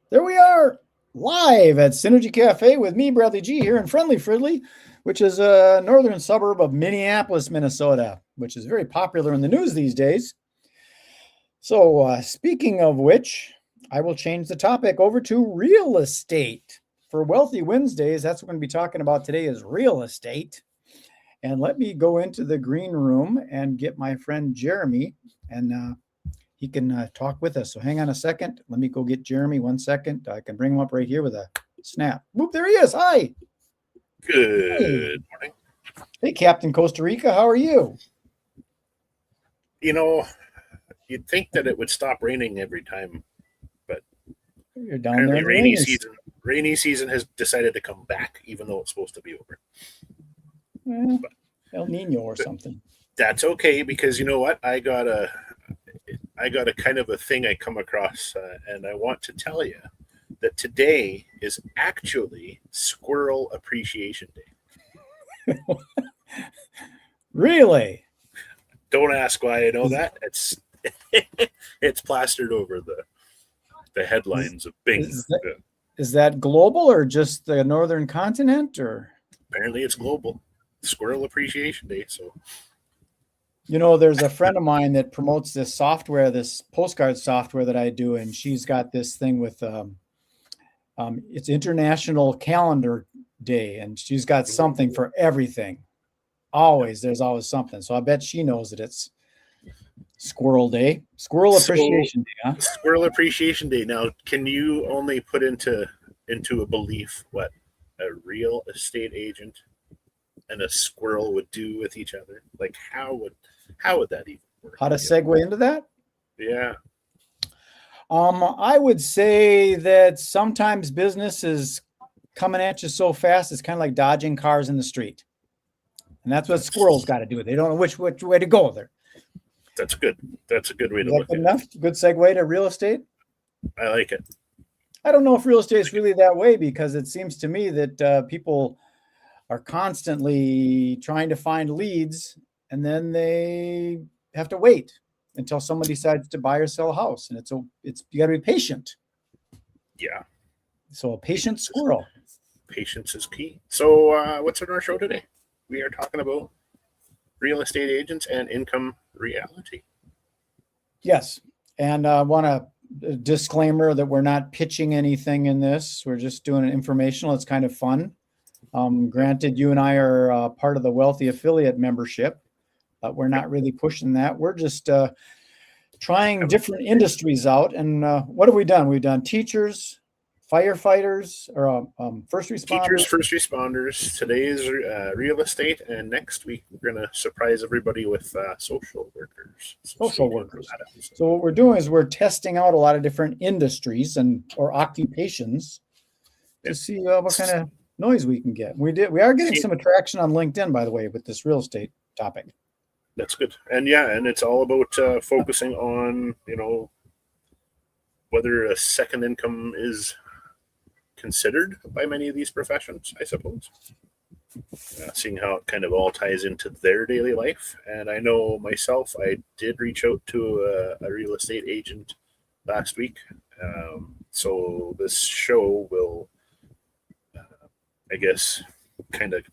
There we are, live at Synergy Cafe with me, Bradley G, here in Friendly Fridley, which is a northern suburb of Minneapolis, Minnesota, which is very popular in the news these days. So, speaking of which, I will change the topic over to real estate. For Wealthy Wednesdays, that's what we're going to be talking about today is real estate. And let me go into the green room and get my friend Jeremy, and he can talk with us. So hang on a second. Let me go get Jeremy 1 second. I can bring him up right here with a snap. Whoop, there he is. Hi. Good morning. Hey, Captain Costa Rica. How are you? You know, you'd think that it would stop raining every time, but You're down there in the rainy season has decided to come back, even though it's supposed to be over. El Nino or something. That's okay, because you know what? I got a kind of a thing I come across, and I want to tell you that today is actually Squirrel Appreciation Day. Really? Don't ask why I know that. It's plastered over the headlines of Bing. Is that global or just the northern continent? Or apparently it's global. Squirrel Appreciation Day. So, you know, there's a friend of mine that promotes this software, this postcard software that I do, and she's got this thing with it's International Calendar Day, and she's got something for everything. There's always something. So I bet she knows that it's Squirrel Day, Squirrel Appreciation Day, huh? Squirrel Appreciation Day. Now, can you only put into a belief what a real estate agent and a squirrel would do with each other? Like, how would that even work? How to segue into that? Yeah. I would say that sometimes business is coming at you so fast, it's kind of like dodging cars in the street. And that's what squirrels got to do. They don't know which way to go there. That's good. That's a good way to look at it. Good segue to real estate. I like it. I don't know if real estate is really that way, because it seems to me that people are constantly trying to find leads, and then they have to wait until somebody decides to buy or sell a house. And you got to be patient. Yeah. So a patient squirrel. Patience is key. So what's on our show today? We are talking about real estate agents and income reality. Yes. And I want a disclaimer that we're not pitching anything in this. We're just doing it informational. It's kind of fun. Granted, you and I are part of the Wealthy Affiliate membership, but we're not really pushing that. We're just trying different industries out. And what have we done? We've done teachers, firefighters, or first responders. Teachers, first responders. Today is real estate, and next week we're going to surprise everybody with social workers. Social workers. So what we're doing is we're testing out a lot of different industries or occupations to see what kind of noise we can get. We are getting some attraction on LinkedIn, by the way, with this real estate topic. That's good. And it's all about focusing on, whether a second income is considered by many of these professions, I suppose. Seeing how it kind of all ties into their daily life. And I know myself, I did reach out to a real estate agent last week. So this show will, I guess, kind of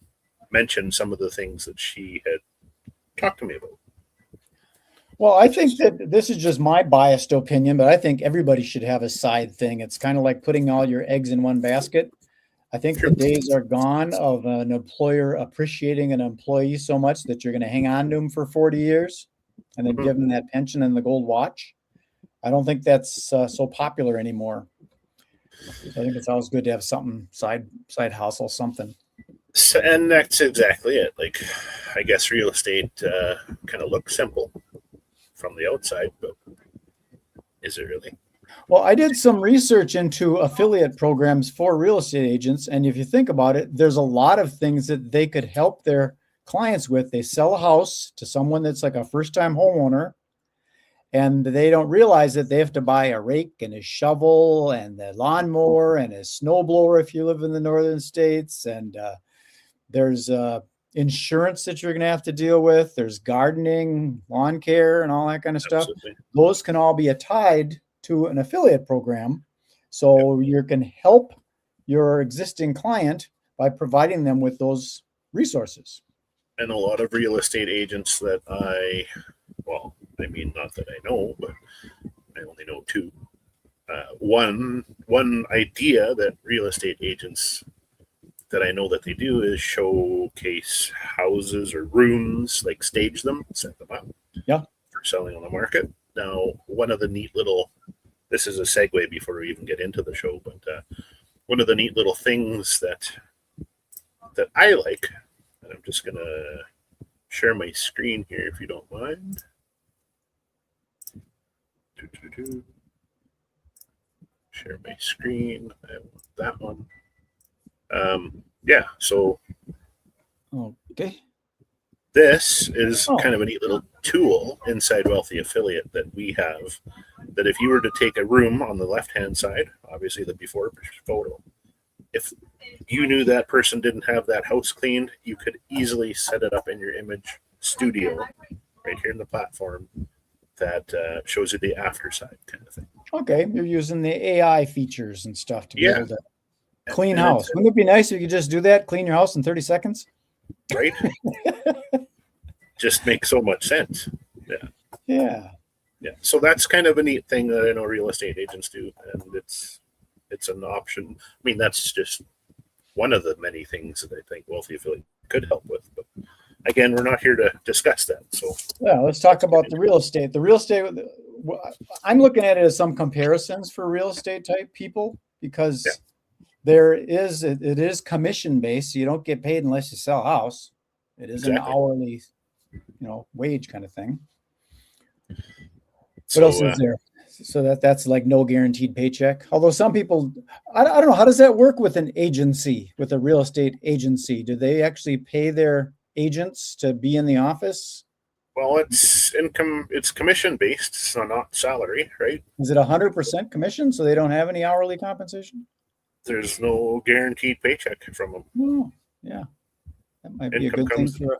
mention some of the things that she had talked to me about. Well, I think that this is just my biased opinion, but I think everybody should have a side thing. It's kind of like putting all your eggs in one basket. I think the days are gone of an employer appreciating an employee so much that you're going to hang on to them for 40 years and then give them that pension and the gold watch. I don't think that's so popular anymore. I think it's always good to have something, side hustle, something. So, and that's exactly it. Like, I guess real estate kind of looks simple from the outside, but is it really? Well, I did some research into affiliate programs for real estate agents. And if you think about it, there's a lot of things that they could help their clients with. They sell a house to someone that's like a first-time homeowner, and they don't realize that they have to buy a rake and a shovel and a lawnmower and a snowblower if you live in the northern states. And there's insurance that you're going to have to deal with. There's gardening, lawn care, and all that kind of stuff. Absolutely. Those can all be tied to an affiliate program. So you can help your existing client by providing them with those resources. And a lot of real estate agents that not that I know, but I only know two. One idea that real estate agents that I know that they do is showcase houses or rooms, like stage them, set them up, for selling on the market. Now, one of the neat little, this is a segue before we even get into the show, but one of the neat little things that I like, and I'm just gonna share my screen here if you don't mind. Share my screen. I want that one. So okay. This is kind of a neat little tool inside Wealthy Affiliate that we have, that if you were to take a room on the left-hand side, obviously the before photo, if you knew that person didn't have that house cleaned, you could easily set it up in your image studio right here in the platform that shows you the after side kind of thing. Okay, you're using the AI features and stuff to be able to clean and house. Wouldn't it be nice if you could just do that, clean your house in 30 seconds? Right? Just makes so much sense. Yeah. So that's kind of a neat thing that I know real estate agents do, and it's an option. I mean, that's just one of the many things that I think Wealthy Affiliate could help with. But again, we're not here to discuss that. So let's talk about the real estate. The real estate, I'm looking at it as some comparisons for real estate type people, because it is commission based. So you don't get paid unless you sell a house. It is an hourly, wage kind of thing. What else is there? So that's like no guaranteed paycheck. Although some people, I don't know, how does that work with an agency, with a real estate agency? Do they actually pay their agents to be in the office? Well, it's income, it's commission based, so not salary, right? Is it 100% commission, so they don't have any hourly compensation? There's no guaranteed paycheck from them. Oh, yeah. That might be a good thing for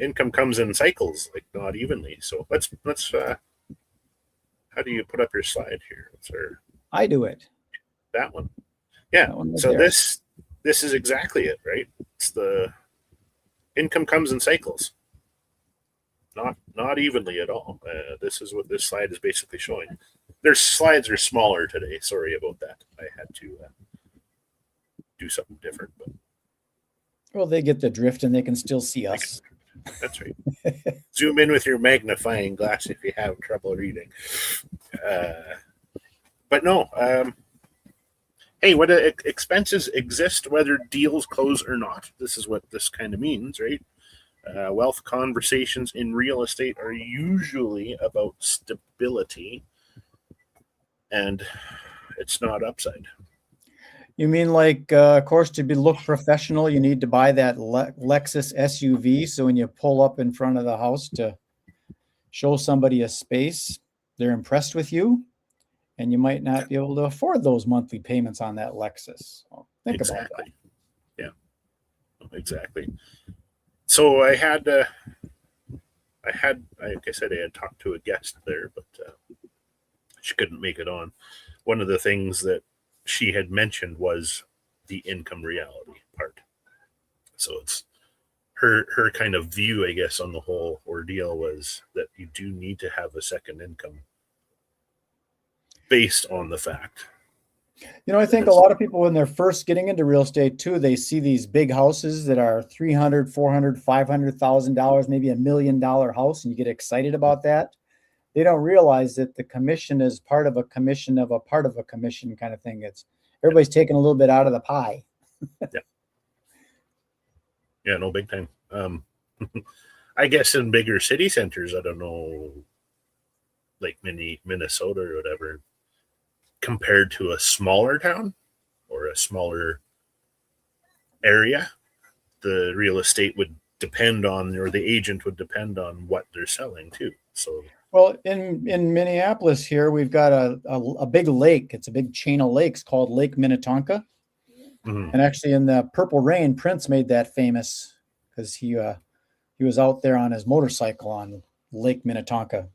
income comes in cycles, like not evenly. So let's how do you put up your slide here? I do it. That one. Yeah. That one right so there. this is exactly it, right? It's the income comes in cycles. Not evenly at all. This is what this slide is basically showing. Their slides are smaller today. Sorry about that. I had to do something different, but well, they get the drift and they can still see us. That's right. Zoom in with your magnifying glass if you have trouble reading. But no. Hey, what expenses exist whether deals close or not? This is what this kind of means, right? Wealth conversations in real estate are usually about stability, and it's not upside. You mean like, of course, to look professional, you need to buy that Lexus SUV. So when you pull up in front of the house to show somebody a space, they're impressed with you, and you might not be able to afford those monthly payments on that Lexus. Well, think about that. Yeah, exactly. So I had, like I said, I had talked to a guest there, but she couldn't make it on. One of the things that she had mentioned was the income reality part. So it's her kind of view, I guess, on the whole ordeal was that you do need to have a second income based on the fact. I think a lot of people, when they're first getting into real estate too, they see these big houses that are $300,000, $400,000, $500,000, maybe $1 million house, and you get excited about that. They don't realize that the commission is part of a commission of a part of a commission kind of thing. It's everybody's taking a little bit out of the pie. Yeah, no, big time. I guess in bigger city centers, I don't know, like Minnesota or whatever, compared to a smaller town or a smaller area, the real estate would depend on, or the agent would depend on what they're selling too. So, well, in Minneapolis here, we've got a big lake. It's a big chain of lakes called Lake Minnetonka. Mm-hmm. And actually in the Purple Rain, Prince made that famous because he was out there on his motorcycle on Lake Minnetonka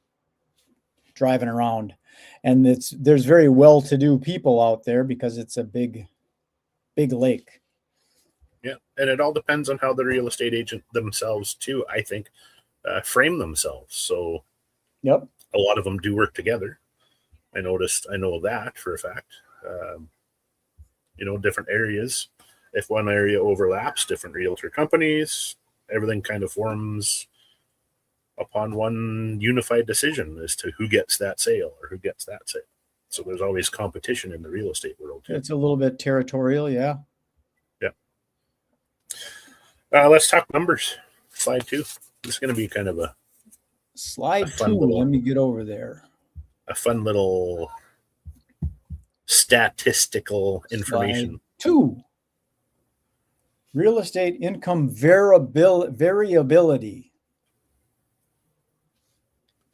driving around. And there's very well-to-do people out there because it's a big lake. Yeah, and it all depends on how the real estate agent themselves too, I think, frame themselves. So Yep. a lot of them do work together. I know that for a fact. Different areas. If one area overlaps, different realtor companies, everything kind of forms upon one unified decision as to who gets that sale or who gets that sale. So there's always competition in the real estate world too. It's a little bit territorial, yeah. Yeah. Let's talk numbers. Slide 2. This is going to be kind of slide 2. Let me get over there. A fun little statistical information. Slide 2. Real estate income variability.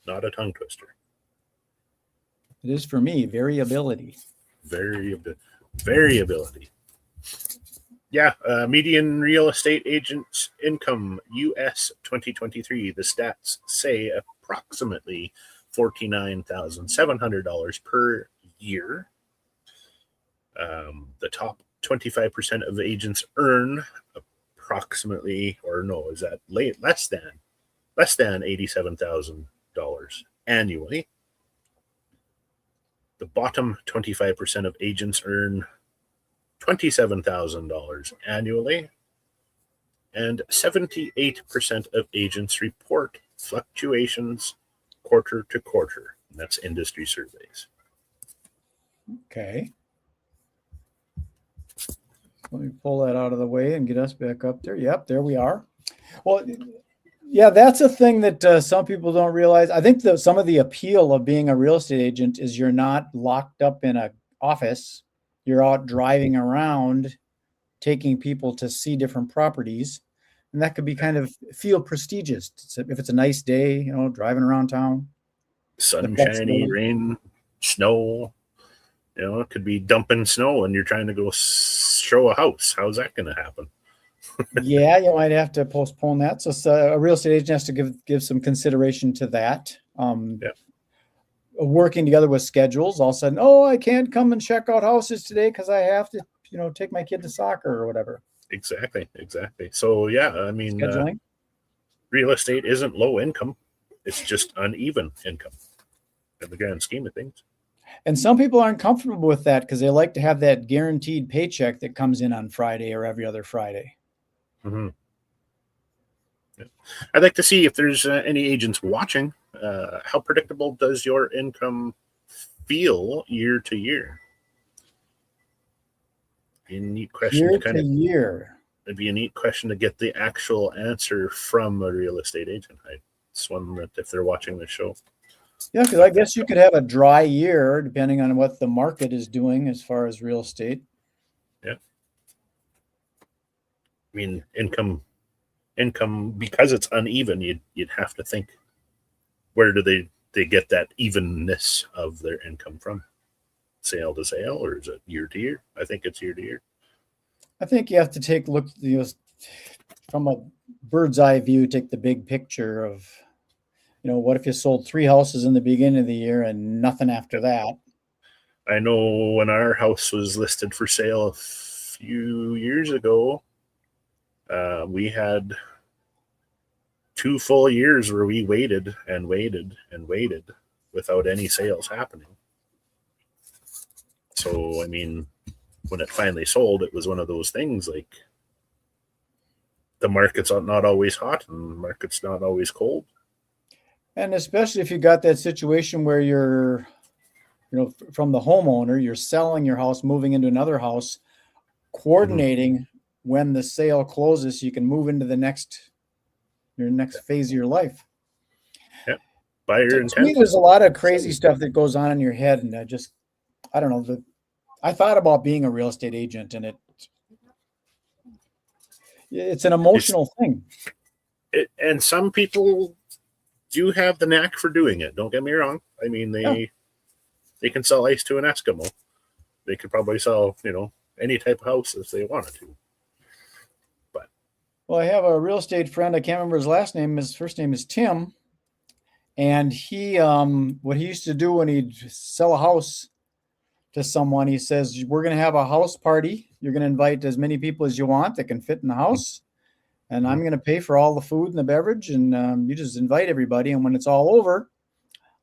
Not a tongue twister. It is for me, variability. Variability. Yeah, median real estate agent's income, U.S. 2023. The stats say approximately $49,700 per year. The top 25% of agents earn approximately, less than $87,000 annually. The bottom 25% of agents earn $27,000 annually, and 78% of agents report fluctuations quarter to quarter. And that's industry surveys. Okay. Let me pull that out of the way and get us back up there. Yep, there we are. Well, yeah, that's a thing that some people don't realize. I think some of the appeal of being a real estate agent is you're not locked up in an office. You're out driving around, taking people to see different properties. And that could be kind of feel prestigious. If it's a nice day, driving around town. Sunshiny, rain, snow. It could be dumping snow and you're trying to go show a house. How's that going to happen? Yeah, you might have to postpone that. So a real estate agent has to give some consideration to that. Working together with schedules. All of a sudden, I can't come and check out houses today because I have to, take my kid to soccer or whatever. Exactly. So yeah, I mean, real estate isn't low income; it's just uneven income in the grand scheme of things. And some people aren't comfortable with that because they like to have that guaranteed paycheck that comes in on Friday or every other Friday. Mm-hmm. Yeah. I'd like to see if there's any agents watching. How predictable does your income feel year to year? Be a neat question year. It'd be a neat question to get the actual answer from a real estate agent. It's one that if they're watching the show. Yeah, because I guess you could have a dry year depending on what the market is doing as far as real estate. Yeah. I mean, income, because it's uneven, you'd have to think, where do they get that evenness of their income from? Sale to sale, or is it year to year? I think it's year to year. I think you have to look from a bird's eye view, take the big picture of, what if you sold 3 houses in the beginning of the year and nothing after that? I know when our house was listed for sale a few years ago, we had 2 full years where we waited and waited and waited without any sales happening. So, I mean, when it finally sold, it was one of those things like the market's not always hot and the market's not always cold. And especially if you got that situation where you're, from the homeowner, you're selling your house, moving into another house, coordinating when the sale closes so you can move into your next phase of your life. Yeah. Buyer intent. To me, there's a lot of crazy stuff that goes on in your head. And I don't know. I thought about being a real estate agent, and it's an emotional thing. And some people do have the knack for doing it. Don't get me wrong. I mean, they can sell ice to an Eskimo. They could probably sell, any type of house if they wanted to. But I have a real estate friend. I can't remember his last name. His first name is Tim. And he, what he used to do when he'd sell a house to someone, he says, we're going to have a house party. You're going to invite as many people as you want that can fit in the house. And I'm going to pay for all the food and the beverage. And you just invite everybody. And when it's all over,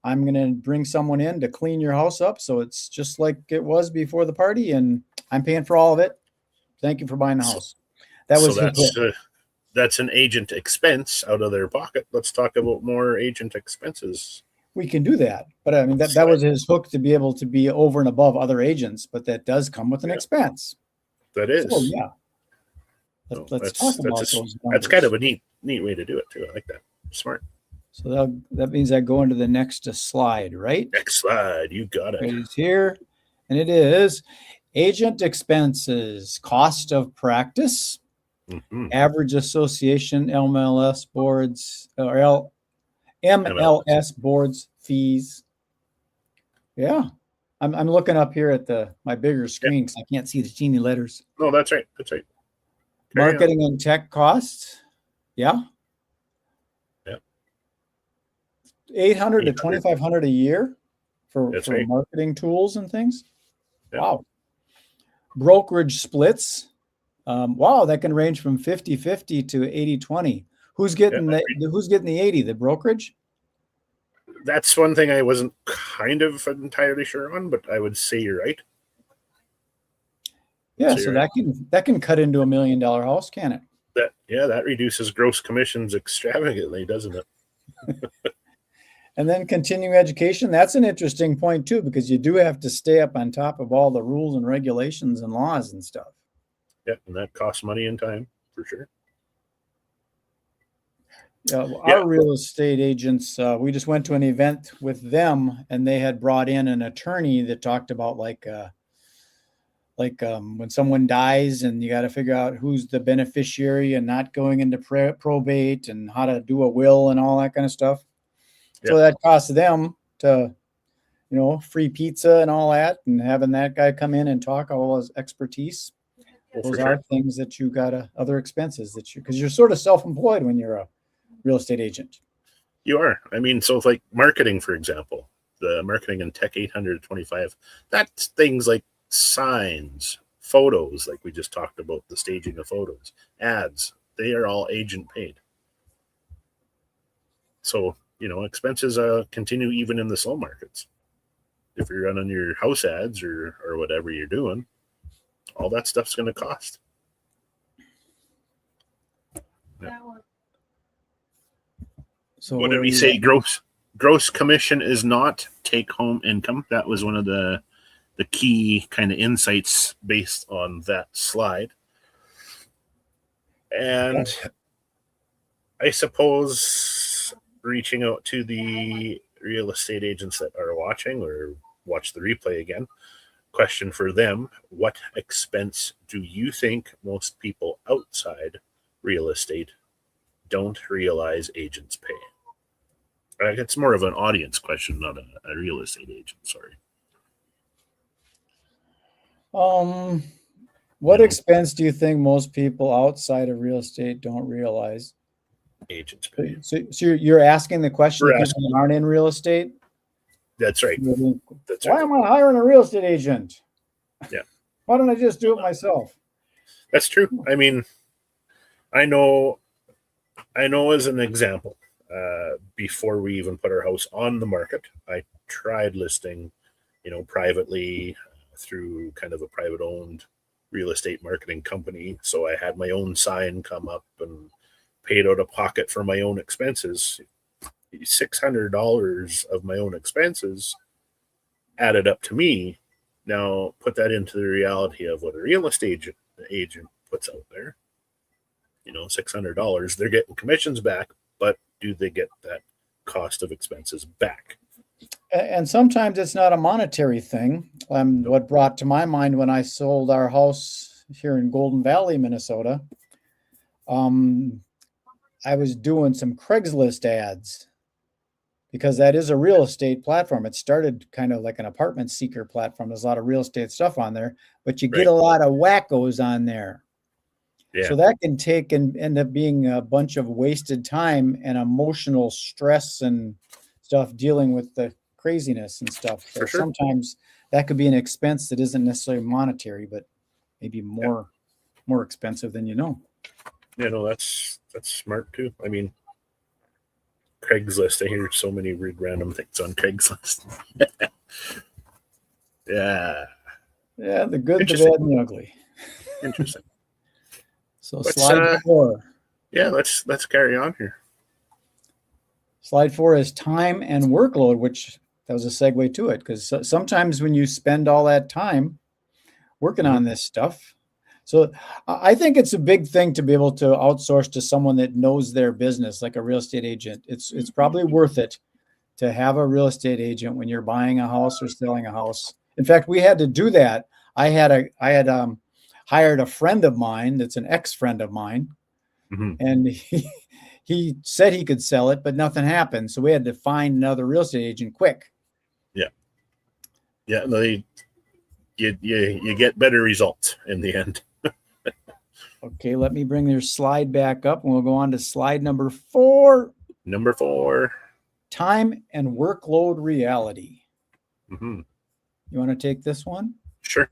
I'm going to bring someone in to clean your house up. So it's just like it was before the party. And I'm paying for all of it. Thank you for buying the house. That was that's an agent expense out of their pocket. Let's talk about more agent expenses. We can do that. But I mean, that was his hook to be able to be over and above other agents. But that does come with an expense. That is. So, yeah. Let's talk about those numbers. That's kind of a neat way to do it, too. I like that. Smart. So that means I go into the next slide, right? Next slide. You got it. It's here. And it is agent expenses, cost of practice, average association, MLS boards, or MLS boards fees. Yeah. I'm looking up here at my bigger screen because I can't see the teeny letters. No, that's right. That's right. Marketing and tech costs. Yeah. Yeah. $800 to $2,500 a year for right. marketing tools and things. Yeah. Wow. Brokerage splits. Wow, that can range from 50-50 to 80-20. Who's getting the 80? The brokerage? That's one thing I wasn't kind of entirely sure on, but I would say you're right. Yeah, so that can cut into $1 million house, can it? That reduces gross commissions extravagantly, doesn't it? And then continuing education, that's an interesting point too, because you do have to stay up on top of all the rules and regulations and laws and stuff. Yeah, and that costs money and time for sure. Our real estate agents, we just went to an event with them, and they had brought in an attorney that talked about when someone dies and you got to figure out who's the beneficiary and not going into probate and how to do a will and all that kind of stuff. So that costs them to, free pizza and all that, and having that guy come in and talk all his expertise. Those are things that you got other expenses because you're sort of self-employed when you're a real estate agent. You are. I mean, so it's like marketing, for example, the marketing and tech 825, that's things like signs, photos, like we just talked about, the staging of photos, ads, they are all agent paid. So, expenses continue even in the slow markets. If you're running your house ads or whatever you're doing, all that stuff's going to cost. Yeah. So what did we say? Gross commission is not take-home income. That was one of the key kind of insights based on that slide. And I suppose reaching out to the real estate agents that are watching or watch the replay again, question for them: what expense do you think most people outside real estate don't realize agents pay? It's more of an audience question, not a real estate agent. Sorry. What expense do you think most people outside of real estate don't realize agents pay? So you're asking the question to people that aren't in real estate? That's right. Why am I hiring a real estate agent? Yeah. Why don't I just do it myself? That's true. I mean, I know as an example, before we even put our house on the market, I tried listing, privately through kind of a private owned real estate marketing company. So I had my own sign come up and paid out of pocket for my own expenses. $600 of my own expenses added up to me. Now put that into the reality of what a real estate agent puts out there. $600, they're getting commissions back, but do they get that cost of expenses back? And sometimes it's not a monetary thing. What brought to my mind when I sold our house here in Golden Valley, Minnesota, I was doing some Craigslist ads because that is a real estate platform. It started kind of like an apartment seeker platform. There's a lot of real estate stuff on there, but you get a lot of wackos on there. Yeah. So that can take and end up being a bunch of wasted time and emotional stress and stuff dealing with the craziness and stuff. So For sure. sometimes that could be an expense that isn't necessarily monetary, but maybe more expensive than you know. Yeah, no, that's smart too. I mean, Craigslist. I hear so many weird random things on Craigslist. Yeah. Yeah, the good, the Interesting. bad, and the ugly. Interesting. So Let's, slide 4. Yeah, let's carry on here. Slide 4 is time and workload, which that was a segue to it, because sometimes when you spend all that time working on this stuff, so I think it's a big thing to be able to outsource to someone that knows their business, like a real estate agent. It's probably worth it to have a real estate agent when you're buying a house or selling a house. In fact, we had to do that. I had hired a friend of mine that's an ex-friend of mine, and he said he could sell it, but nothing happened. So we had to find another real estate agent quick. Yeah. Yeah. You get better results in the end. Okay, let me bring their slide back up and we'll go on to slide number 4. Number 4. Time and workload reality. Mm-hmm. You want to take this one? Sure.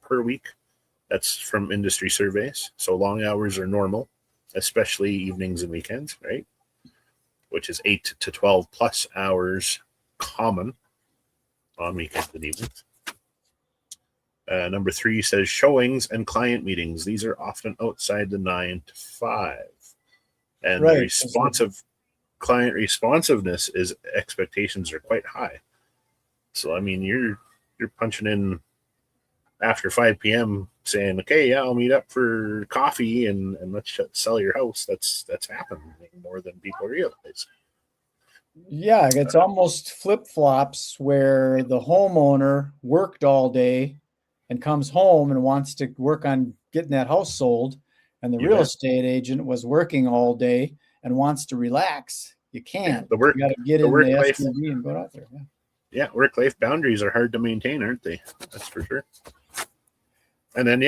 Per week. That's from industry surveys. So long hours are normal, especially evenings and weekends, right? Which is 8 to 12 plus hours common on weekends and evenings. Number 3 says showings and client meetings. These are often outside the 9 to 5. And the responsive client responsiveness is expectations are quite high. So, I mean, you're punching in after 5 p.m. saying, okay, yeah, I'll meet up for coffee and let's sell your house. That's happening more than people realize. Yeah, it's almost flip-flops where the homeowner worked all day and comes home and wants to work on getting that house sold, and the real estate agent was working all day and wants to relax. You can't. You got to get in the SUV and go out there. Yeah, work-life boundaries are hard to maintain, aren't they? That's for sure. And then,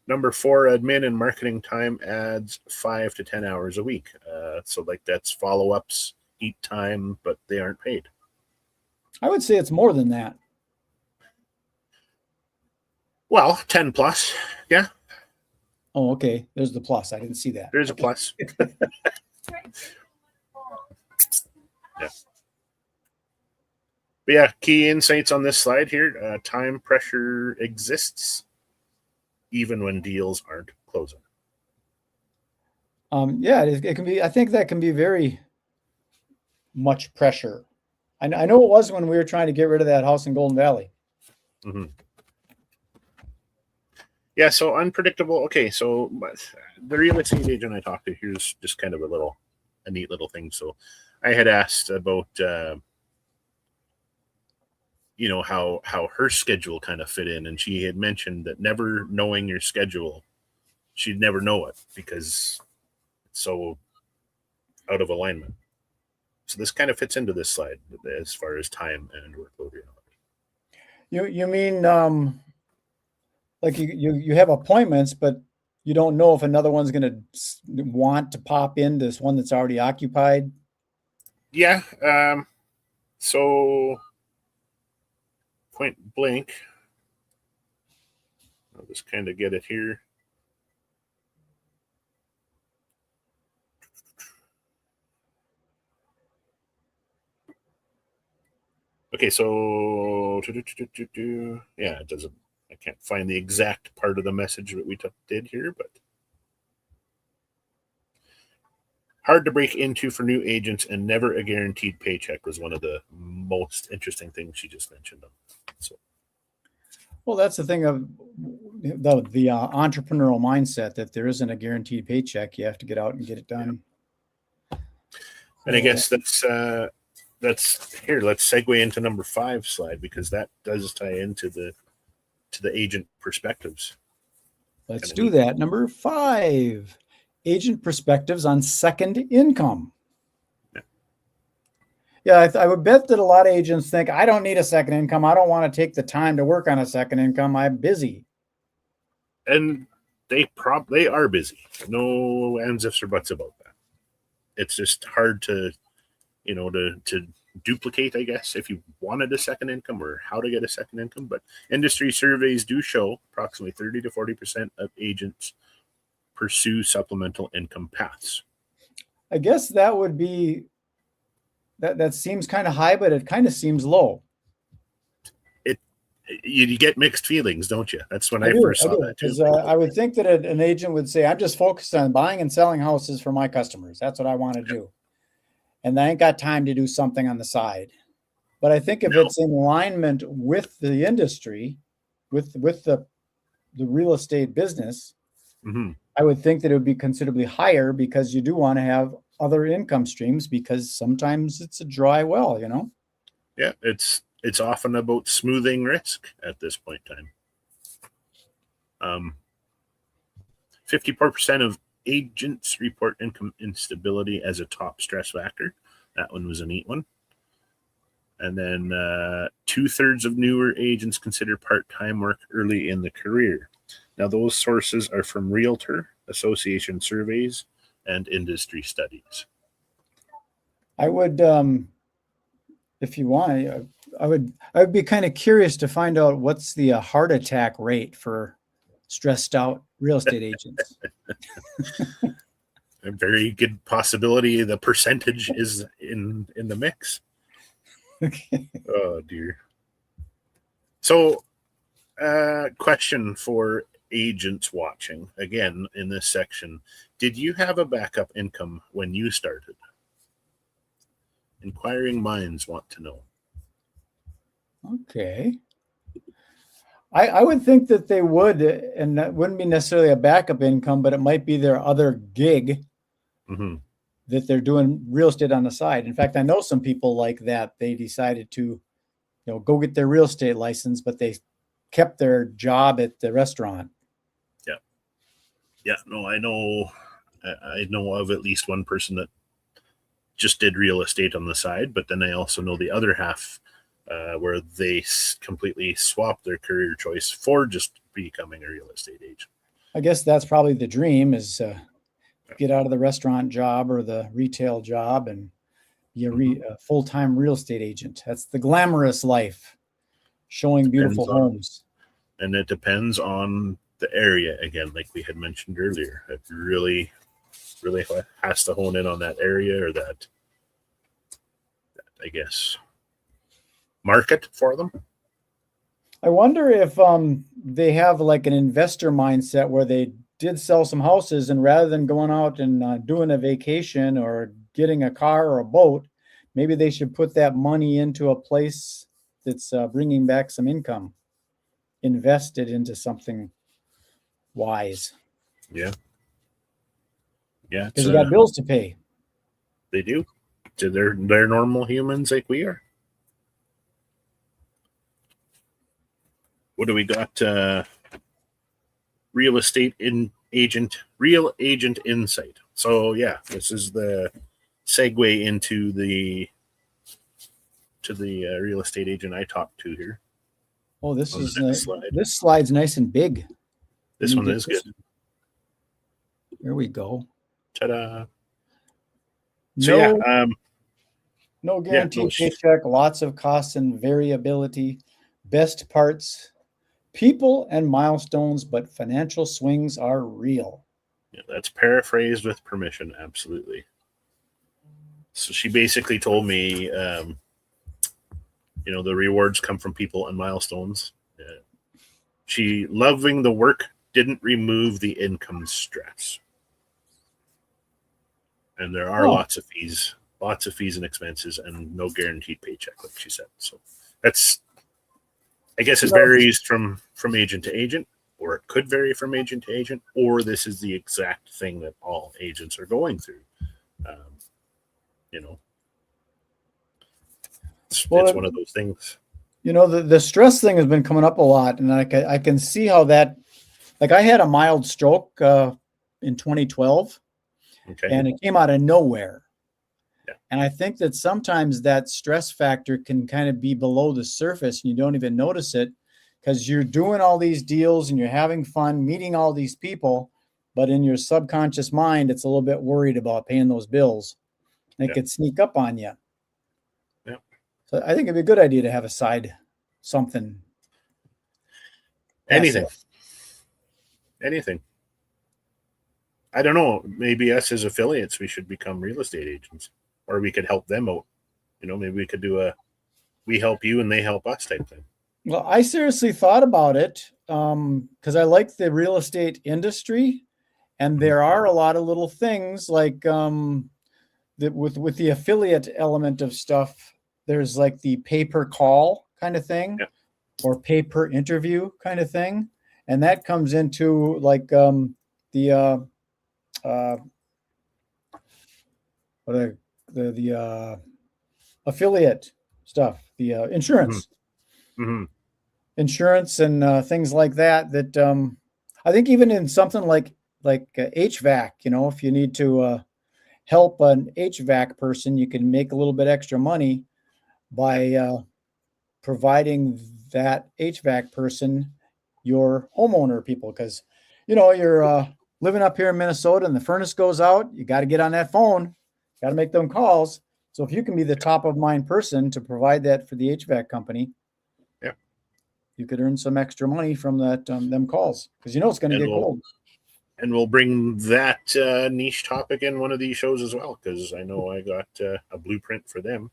number 4, admin and marketing time adds 5 to 10 hours a week. So like that's follow-ups, eat time, but they aren't paid. I would say it's more than that. Well, 10 plus, yeah. Oh, okay. There's the plus. I didn't see that. There's a plus. Yeah. But yeah, key insights on this slide here. Time pressure exists even when deals aren't closing. Yeah, it can be. I think that can be very much pressure. I know it was when we were trying to get rid of that house in Golden Valley. Mm-hmm. Yeah, so unpredictable. Okay, so the real estate agent I talked to, here's just kind of a neat little thing. So I had asked about how her schedule kind of fit in, and she had mentioned that never knowing your schedule, she'd never know it because it's so out of alignment. So this kind of fits into this slide as far as time and workload reality. You mean like you have appointments, but you don't know if another one's going to want to pop in this one that's already occupied? Yeah. So point blank, I'll just kind of get it here. Okay, so yeah, it doesn't. I can't find the exact part of the message that we did here, but hard to break into for new agents and never a guaranteed paycheck was one of the most interesting things she just mentioned. So, well, that's the thing of the entrepreneurial mindset that there isn't a guaranteed paycheck. You have to get out and get it done. Yeah. And I guess that's here. Let's segue into number 5 slide because that does tie into the agent perspectives. Let's do that. Number 5, agent perspectives on second income. Yeah, I would bet that a lot of agents think, I don't need a second income. I don't want to take the time to work on a second income. I'm busy. And they are busy. No ands, ifs, or buts about that. It's just hard to to duplicate, I guess, if you wanted a second income or how to get a second income. But industry surveys do show approximately 30 to 40% of agents pursue supplemental income paths. I guess that would be that seems kind of high, but it kind of seems low. You get mixed feelings, don't you? That's when I I do, first saw that too. because I would think that an agent would say, "I'm just focused on buying and selling houses for my customers. That's what I want to do, and I ain't got time to do something on the side." But I think if No. it's in alignment with the industry, with the real estate business, Mm-hmm. I would think that it would be considerably higher because you do want to have other income streams because sometimes it's a dry well, you know? Yeah, it's often about smoothing risk at this point in time. 54% of agents report income instability as a top stress factor. That one was a neat one. And then 2/3 of newer agents consider part-time work early in the career. Now, those sources are from Realtor Association surveys and industry studies. I would, if you want, I would be kind of curious to find out what's the heart attack rate for stressed out real estate agents. A very good possibility the percentage is in the mix. Okay. Oh dear. So, question for agents watching again in this section: did you have a backup income when you started? Inquiring minds want to know. Okay. I would think that they would, and that wouldn't be necessarily a backup income, but it might be their other gig Mm-hmm. that they're doing real estate on the side. In fact, I know some people like that. They decided to, go get their real estate license, but they kept their job at the restaurant. Yeah, no, I know of at least one person that just did real estate on the side, but then I also know the other half where they completely swapped their career choice for just becoming a real estate agent. I guess that's probably the dream is get out of the restaurant job or the retail job and be a full-time real estate agent. That's the glamorous life, showing beautiful homes. And it depends on the area again, like we had mentioned earlier. It really has to hone in on that area or that I guess market for them. I wonder if they have like an investor mindset where they did sell some houses and rather than going out and doing a vacation or getting a car or a boat, maybe they should put that money into a place that's bringing back some income, invest it into something wise. Yeah, because you got bills to pay. They do. So they're normal humans like we are. What do we got? Real estate real agent insight. So yeah, this is the segue into the real estate agent I talked to here. Oh, this is this slide's nice and big. This one is good. There we go. Ta-da! So no guaranteed paycheck, lots of costs and variability. Best parts, people and milestones, but financial swings are real. Yeah, that's paraphrased with permission, absolutely. So she basically told me, the rewards come from people and milestones. She loving the work didn't remove the income stress. And there are lots of fees and expenses and no guaranteed paycheck, like she said. So that's, I guess it varies from agent to agent, or it could vary from agent to agent, or this is the exact thing that all agents are going through. It's one of those things. The stress thing has been coming up a lot, and I can see how that, like I had a mild stroke in 2012, and it came out of nowhere. Yeah. And I think that sometimes that stress factor can kind of be below the surface and you don't even notice it because you're doing all these deals and you're having fun meeting all these people, but in your subconscious mind, it's a little bit worried about paying those bills. And it could sneak up on you. Yeah. So I think it'd be a good idea to have a side something. Anything. I don't know. Maybe us as affiliates, we should become real estate agents, or we could help them out. Maybe we could do we help you and they help us type thing. Well, I seriously thought about it because I like the real estate industry, and there are a lot of little things like that with the affiliate element of stuff. There's like the pay-per-call kind of thing, or pay-per-interview kind of thing, and that comes into like the affiliate stuff, the insurance. Mm-hmm. Insurance and things like that. I think even in something like HVAC, if you need to help an HVAC person, you can make a little bit extra money by providing that HVAC person your homeowner people, because you're living up here in Minnesota and the furnace goes out, you got to get on that phone, got to make them calls. So if you can be the top of mind person to provide that for the HVAC company, you could earn some extra money from that them calls, because it's going to get cold. And we'll bring that niche topic in one of these shows as well, because I know I got a blueprint for them,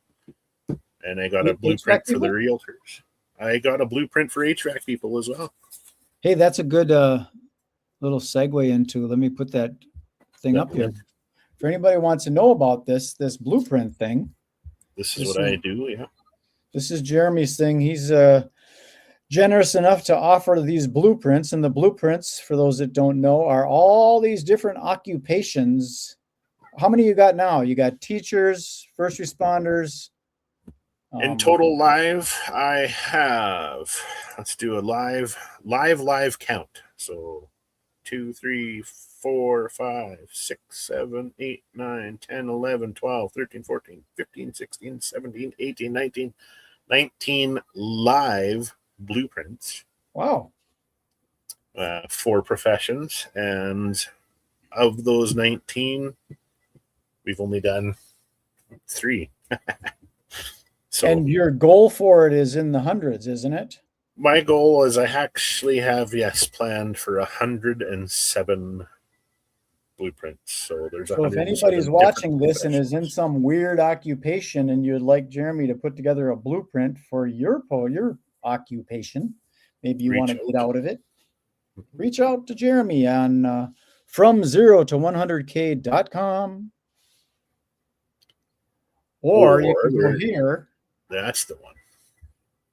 and I got a blueprint for the realtors. I got a blueprint for HVAC people as well. Hey, that's a good little segue into. Let me put that thing up here. For anybody who wants to know about this blueprint thing, this is what I do. Yeah, this is Jeremy's thing. He's generous enough to offer these blueprints, and the blueprints, for those that don't know, are all these different occupations. How many you got now? You got teachers, first responders. In total live, I have, let's do a live count. So 2, 3, 4, 5, 6, 7, 8, 9, 10, 11, 12, 13, 14, 15, 16, 17, 18, 19 live blueprints. Wow. For professions, and of those 19, we've only done 3. So, and your goal for it is in the hundreds, isn't it? My goal is I actually have planned for 107 blueprints. So there's. So if anybody's watching this and is in some weird occupation and you'd like Jeremy to put together a blueprint for your occupation, maybe you want to get out of it, reach out to Jeremy on from0to100k.com, or you can go here. That's the one.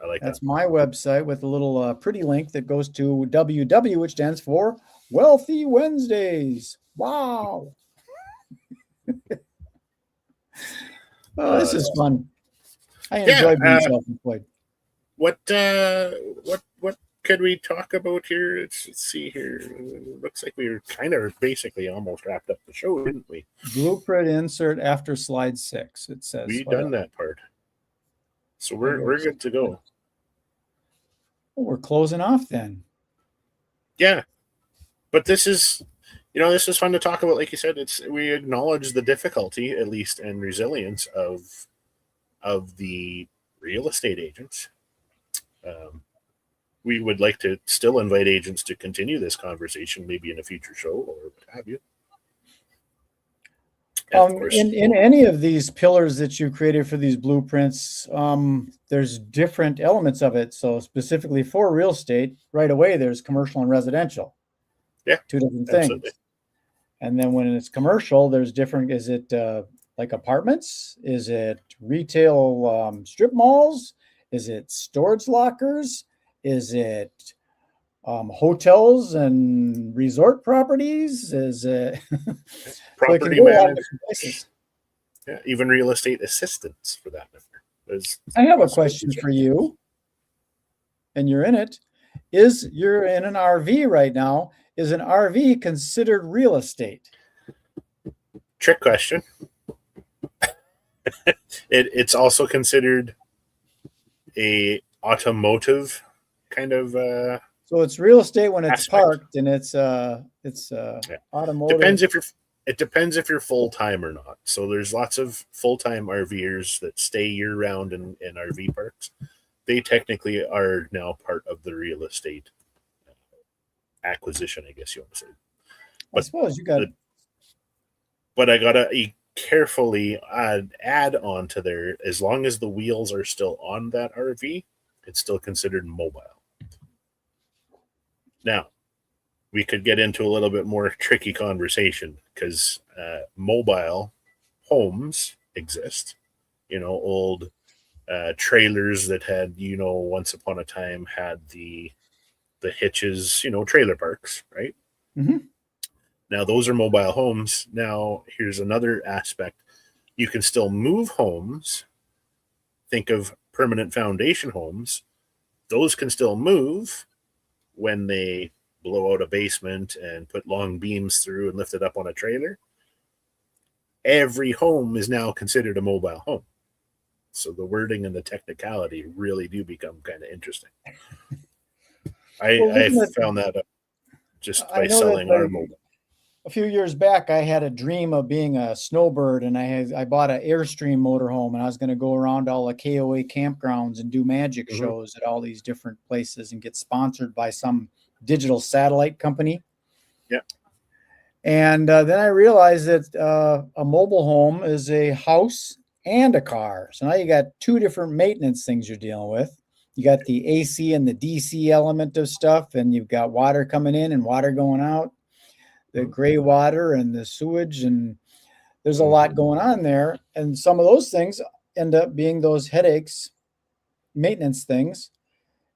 I like that's my website with a little pretty link that goes to WW, which stands for Wealthy Wednesdays. Wow. This is fun. I enjoy being self-employed. What could we talk about here? Let's see here. It looks like we were kind of basically almost wrapped up the show, didn't we? Blueprint insert after slide 6. It says we've done that part. So we're good to go. Well, we're closing off then. Yeah. But this is fun to talk about. Like you said, we acknowledge the difficulty, at least, and resilience of the real estate agents. We would like to still invite agents to continue this conversation, maybe in a future show or what have you. In any of these pillars that you created for these blueprints, there's different elements of it. So specifically for real estate, right away, there's commercial and residential. Yeah, 2 different things. Absolutely. And then when it's commercial, there's different. Is it like apartments? Is it retail strip malls? Is it storage lockers? Is it hotels and resort properties? Is it property management? Yeah, even real estate assistants for that matter. I have a question for you, and you're in it. You're in an RV right now? Is an RV considered real estate? Trick question. It's also considered a automotive kind of So it's real estate when it's aspect. parked, and it's Yeah. automotive. It depends if you're full time or not. So there's lots of full time RVers that stay year round in RV parks. They technically are now part of the real estate acquisition, I guess you want to say. I But suppose you got. but I gotta carefully add on to there. As long as the wheels are still on that RV, it's still considered mobile. Now, we could get into a little bit more tricky conversation because mobile homes exist. Old trailers that had, once upon a time had the hitches, trailer parks, right? Mm-hmm. Now those are mobile homes. Now here's another aspect: you can still move homes. Think of permanent foundation homes; those can still move when they blow out a basement and put long beams through and lift it up on a trailer. Every home is now considered a mobile home. So the wording and the technicality really do become kind of interesting. I found that just I by know that selling our mobile. a few years back, I had a dream of being a snowbird, and I bought an Airstream motorhome, and I was going to go around all the KOA campgrounds and do magic Mhm. shows at all these different places and get sponsored by some digital satellite company. Yeah. And then I realized that a mobile home is a house and a car. So now you got two different maintenance things you're dealing with. You got the AC and the DC element of stuff, and you've got water coming in and water going out, the gray water and the sewage, and there's a lot going on there. And some of those things end up being those headaches, maintenance things.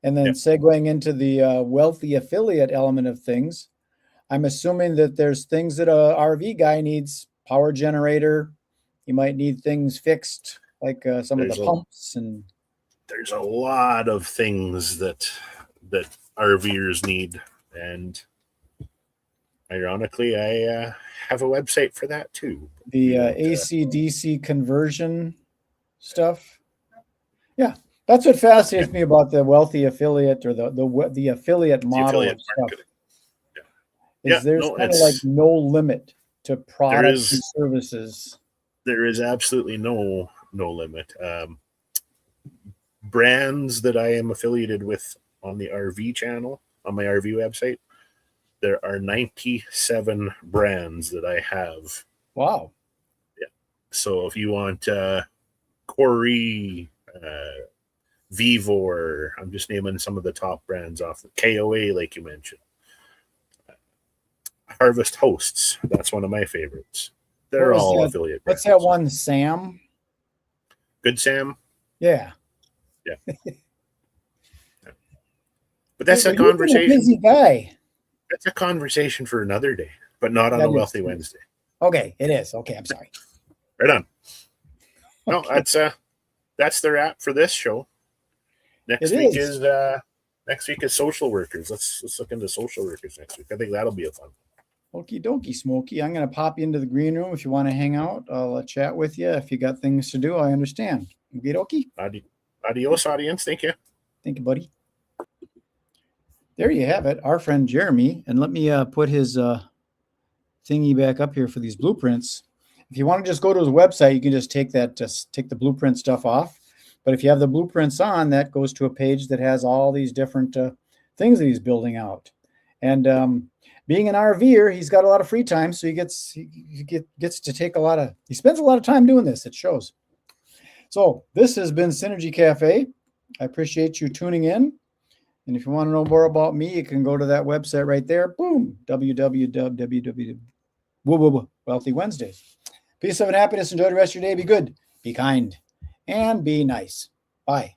And then Yeah. segueing into the wealthy affiliate element of things, I'm assuming that there's things that a RV guy needs: power generator. You might need things fixed, like some of the There's a pumps and. there's a lot of things that RVers need, and ironically, I have a website for that too. The AC DC conversion stuff. Yeah, that's what fascinates me about the wealthy affiliate, or the affiliate the model affiliate of stuff. marketing. Is there's No, kind of like no limit to there products and is services. there is absolutely no limit. Brands that I am affiliated with on the RV channel on my RV website, there are 97 brands that I have. Wow. Yeah. So if you want Corey, Vivor, I'm just naming some of the top brands off the KOA, like you mentioned. Harvest Hosts, that's one of my favorites. They're all affiliate. What's that one, Sam? Good Sam? Yeah. Yeah. But that's a conversation. You're a busy guy. That's a conversation for another day, but not on a Wealthy Wednesday. Okay, it is. Okay, I'm sorry. Right on. No, Okay. that's the wrap for this show. Next week is social workers. Let's look into social workers next week. I think that'll be a fun one. Okie dokie, Smokey. I'm going to pop you into the green room if you want to hang out. I'll chat with you. If you got things to do, I understand. Okie dokie. Adios, audience. Thank you. Thank you, buddy. There you have it, our friend Jeremy. And let me put his thingy back up here for these blueprints. If you want to just go to his website, you can just take the blueprint stuff off. But if you have the blueprints on, that goes to a page that has all these different things that he's building out. And being an RVer, he's got a lot of free time, so he gets to take he spends a lot of time doing this. It shows. So this has been Synergy Cafe. I appreciate you tuning in. And if you want to know more about me, you can go to that website right there. Boom, Wealthy Wednesdays. Peace, love, and happiness. Enjoy the rest of your day. Be good, be kind, and be nice. Bye.